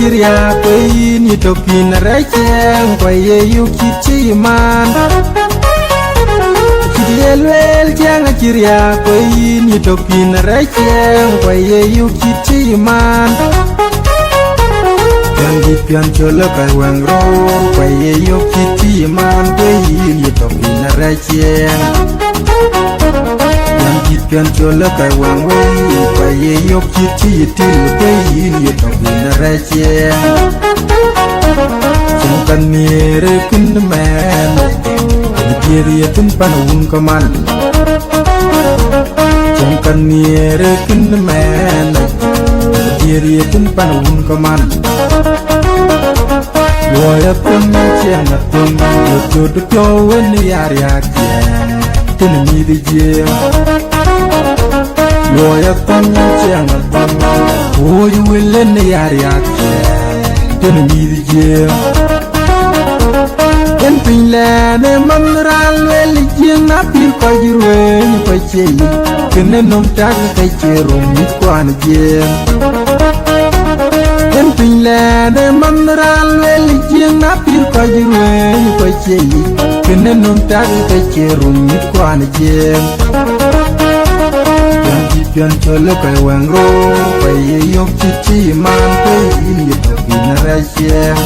Chiria koi ni topin racheng kwaye yukichi man Chirielwel chang chiria koi ni topin racheng kwaye yukichi man Yangi pian chola kai wangro kwaye yukichi man koi ni topin racheng Yangi pian chola kai wangro kwaye yukichi til koi ni topin racheng Changkan nere kun man Dikiri tun panun kaman Changkan nere kun man Dikiri tun panun kaman Loya pun chang pun Yoto dukyo wen yari akyen Tin mi di jem Loya pun chang pun Oh you will in the area Tin mi di jem En pinland e mamral wel jeng na pil ko jirwe ni ko chei Kene nom tag kai cherum ni kwan jem En pinland e mamral wel jeng na pil ko jirwe ni ko chei Kene nom tag kai cherum ni kwan jem Pian chole kai wangro Paye yok chichi man Paye ini tokin racheng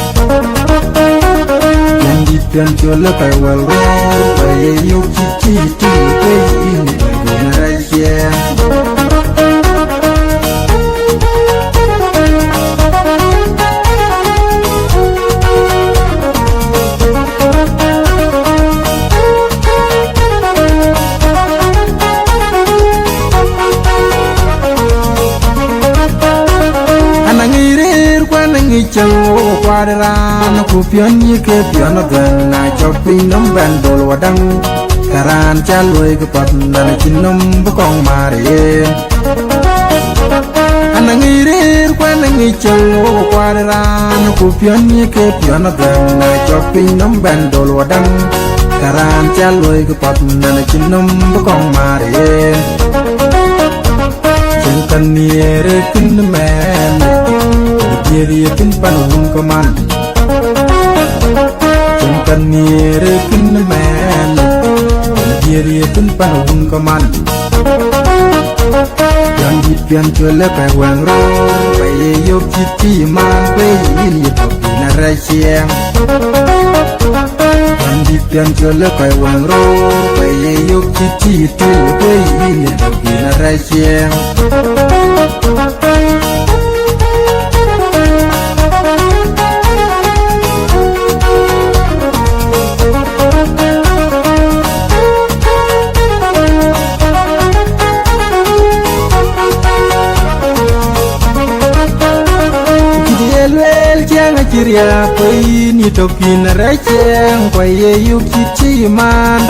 Pian chole kai wangro Paye yok chichi Paye ini tokin racheng Chango quadran ku pion ye ke pion gan na chopin nom bandol wadang karan chaloi ke pat na chinom bukong mare anangirir kwanangi chango quadran ku pion ye ke pion gan na chopin nom bandol wadang karan chaloi ke pat na chinom bukong mare chengkan niere kun men Dikiri tun panun kaman Changkan nere kun man Dikiri tun panun kaman Yangi pian chola kai wangro Paye yok chichi man Paye ini tokin racheng Yangi pian chola kai wangro Paye yok chichi til Paye ini tokin racheng Chiria koi ni tokin racheng kwaye yukichi man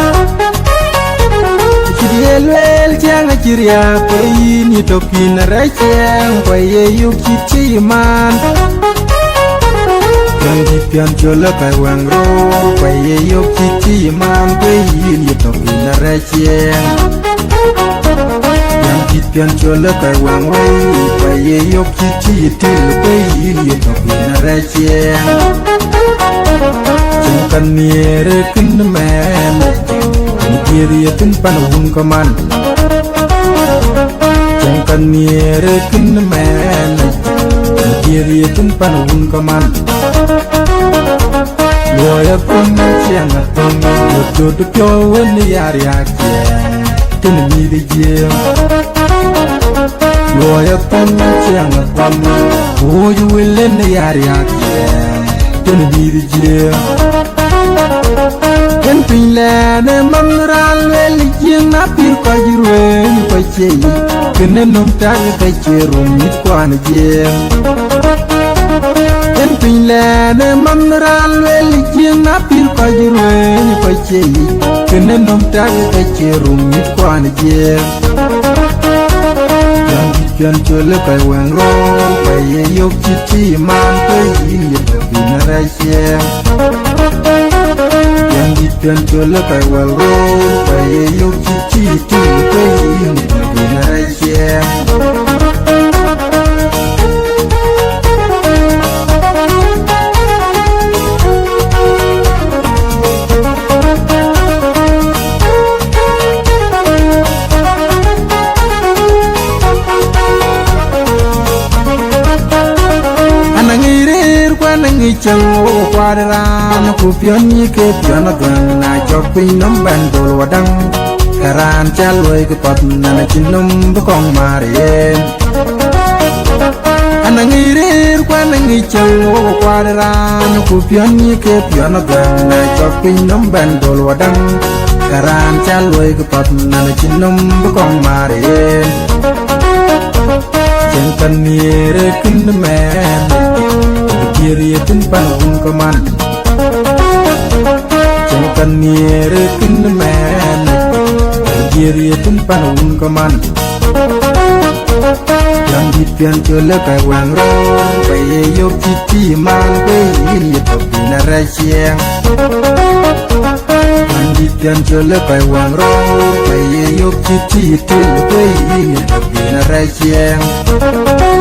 Chirielwel chang chiria koi ni tokin racheng kwaye yukichi man Yangi pian chola kai wangro kwaye yukichi man kwaye ni tokin racheng Yangi pian chola kai wangro kwaye yukichi til kwaye ni tokin racheng Changkan nere kun man Dikiri tun panun kaman Changkan nere kun man Dikiri tun panun kaman Loya pun chang pun Yoto dukyo wen yari akyen Tin mi di jem Loya pun chang pun Oh you will in the yari akyen Tin mi di jem En pinland e mamral wel jeng na pil ko jirwe ni ko chei Kene nom tag kai cherum ni kwan jem yên pin lè để mắm ra lue li chiêng nắp pin coi như ruồi như coi chê cứ nên nông trái cái chê rùng nhít qua này chê yang chuyện chưa lỡ cái hoàng rô phải yêu chi chi man tới nhiệt pin ra chê yang chuyện chưa lỡ cái hoàng rô phải yêu chi chi tới nhiệt pin ra chê ngi chango kwadra na ku pion ni ke pion gan na chopin nom ban dol wadang karan chaloi ke pat na chinom bukong mare anangi rir kwa ngi chango kwadra na ku pion ni ke pion gan na chopin nom ban dol wadang karan chaloi ke pat na chinom bukong mare jantan ni re kin men kiri tin panun kaman jangan niere kin men kiri tin panun kaman yang dipian cule kai wang ro kai yo titi man kai ini tapi narasiang yang dipian cule kai wang ro kai yo titi tu kai ini tapi narasiang